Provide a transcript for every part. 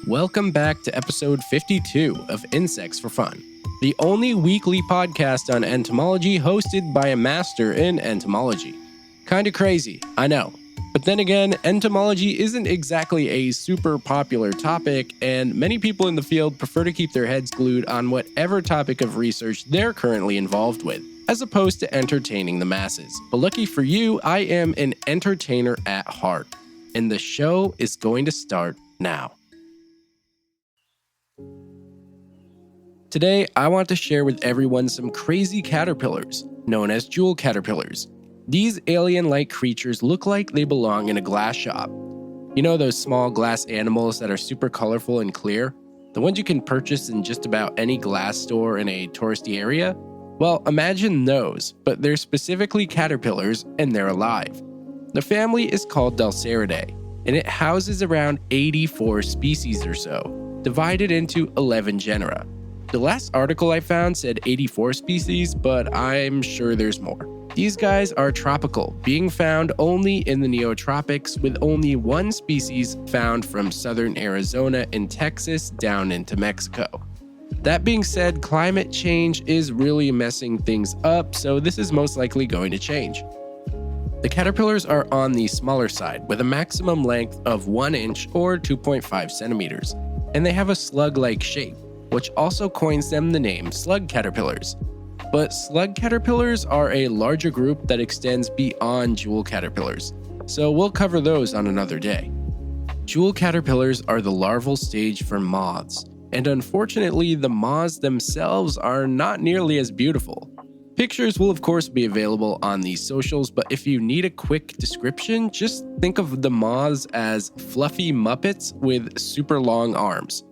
Welcome back to episode 52 of Insects for Fun, the only weekly podcast on entomology hosted by a master in entomology. Kinda crazy, I know. But then again, entomology isn't exactly a super popular topic, and many people in the field prefer to keep their heads glued on whatever topic of research they're currently involved with, as opposed to entertaining the masses. But lucky for you, I am an entertainer at heart, and the show is going to start now. Today, I want to share with everyone some crazy caterpillars, known as jewel caterpillars. These alien-like creatures look like they belong in a glass shop. You know those small glass animals that are super colorful and clear? The ones you can purchase in just about any glass store in a touristy area? Well, imagine those, but they're specifically caterpillars and they're alive. The family is called Dalceridae, and it houses around 84 species or so, divided into 11 genera. The last article I found said 84 species, but I'm sure there's more. These guys are tropical, being found only in the neotropics, with only one species found from southern Arizona and Texas down into Mexico. That being said, climate change is really messing things up, so this is most likely going to change. The caterpillars are on the smaller side, with a maximum length of 1 inch or 2.5 centimeters, and they have a slug-like shape, which also coins them the name slug caterpillars. But slug caterpillars are a larger group that extends beyond jewel caterpillars, so we'll cover those on another day. Jewel caterpillars are the larval stage for moths, and unfortunately the moths themselves are not nearly as beautiful. Pictures will of course be available on the socials, but if you need a quick description, just think of the moths as fluffy muppets with super long arms.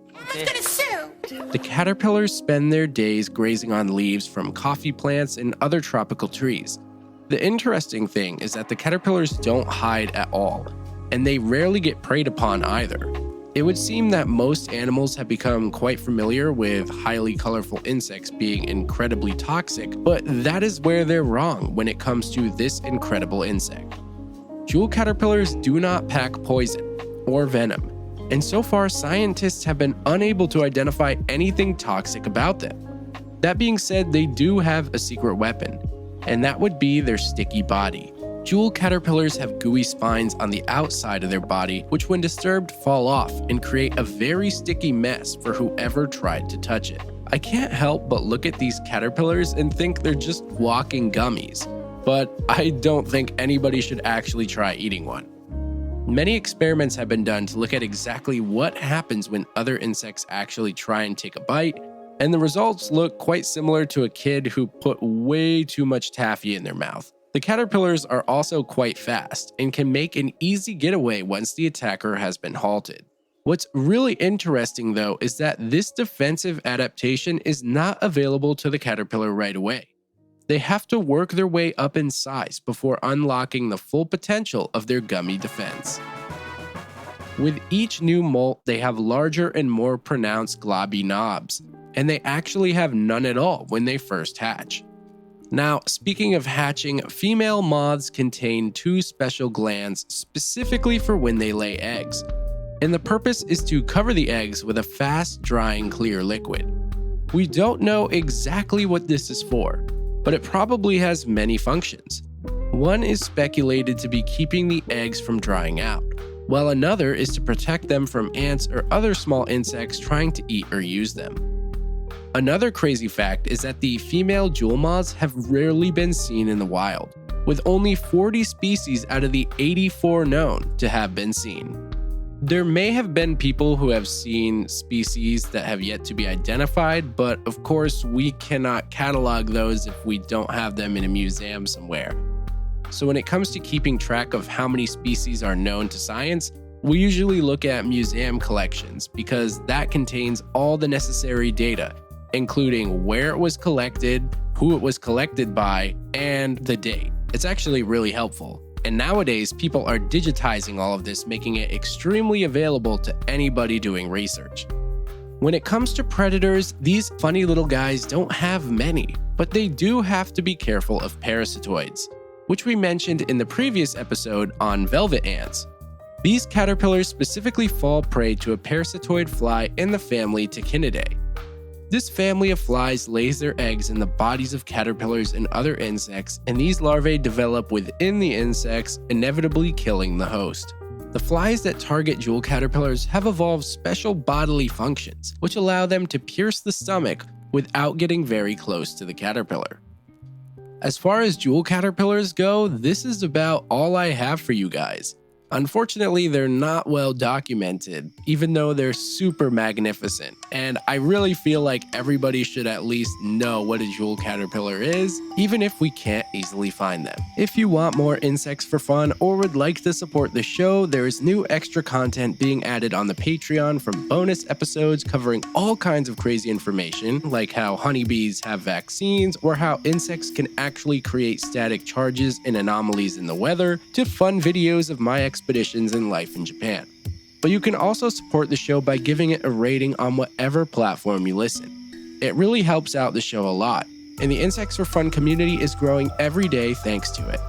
The caterpillars spend their days grazing on leaves from coffee plants and other tropical trees. The interesting thing is that the caterpillars don't hide at all, and they rarely get preyed upon either. It would seem that most animals have become quite familiar with highly colorful insects being incredibly toxic, but that is where they're wrong when it comes to this incredible insect. Jewel caterpillars do not pack poison or venom, and so far scientists have been unable to identify anything toxic about them. That being said, they do have a secret weapon, and that would be their sticky body. Jewel caterpillars have gooey spines on the outside of their body, which when disturbed fall off and create a very sticky mess for whoever tried to touch it. I can't help but look at these caterpillars and think they're just walking gummies, but I don't think anybody should actually try eating one. Many experiments have been done to look at exactly what happens when other insects actually try and take a bite, and the results look quite similar to a kid who put way too much taffy in their mouth. The caterpillars are also quite fast and can make an easy getaway once the attacker has been halted. What's really interesting though is that this defensive adaptation is not available to the caterpillar right away. They have to work their way up in size before unlocking the full potential of their gummy defense. With each new molt, they have larger and more pronounced globby knobs, and they actually have none at all when they first hatch. Now, speaking of hatching, female moths contain 2 special glands specifically for when they lay eggs, and the purpose is to cover the eggs with a fast-drying clear liquid. We don't know exactly what this is for, but it probably has many functions. One is speculated to be keeping the eggs from drying out, while another is to protect them from ants or other small insects trying to eat or use them. Another crazy fact is that the female jewel moths have rarely been seen in the wild, with only 40 species out of the 84 known to have been seen. There may have been people who have seen species that have yet to be identified, but of course we cannot catalog those if we don't have them in a museum somewhere. So when it comes to keeping track of how many species are known to science, we usually look at museum collections because that contains all the necessary data, including where it was collected, who it was collected by, and the date. It's actually really helpful. And nowadays, people are digitizing all of this, making it extremely available to anybody doing research. When it comes to predators, these funny little guys don't have many, but they do have to be careful of parasitoids, which we mentioned in the previous episode on velvet ants. These caterpillars specifically fall prey to a parasitoid fly in the family Tachinidae. This family of flies lays their eggs in the bodies of caterpillars and other insects, and these larvae develop within the insects, inevitably killing the host. The flies that target jewel caterpillars have evolved special bodily functions, which allow them to pierce the stomach without getting very close to the caterpillar. As far as jewel caterpillars go, this is about all I have for you guys. Unfortunately, they're not well documented, even though they're super magnificent, and I really feel like everybody should at least know what a jewel caterpillar is, even if we can't easily find them. If you want more insects for fun or would like to support the show, there is new extra content being added on the Patreon, from bonus episodes covering all kinds of crazy information, like how honeybees have vaccines or how insects can actually create static charges and anomalies in the weather, to fun videos of my expeditions and life in Japan. But you can also support the show by giving it a rating on whatever platform you listen. It really helps out the show a lot, and the Insects for Fun community is growing every day thanks to it.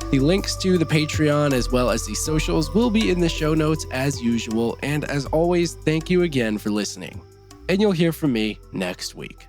The links to the Patreon as well as the socials will be in the show notes as usual, and as always, thank you again for listening. And you'll hear from me next week.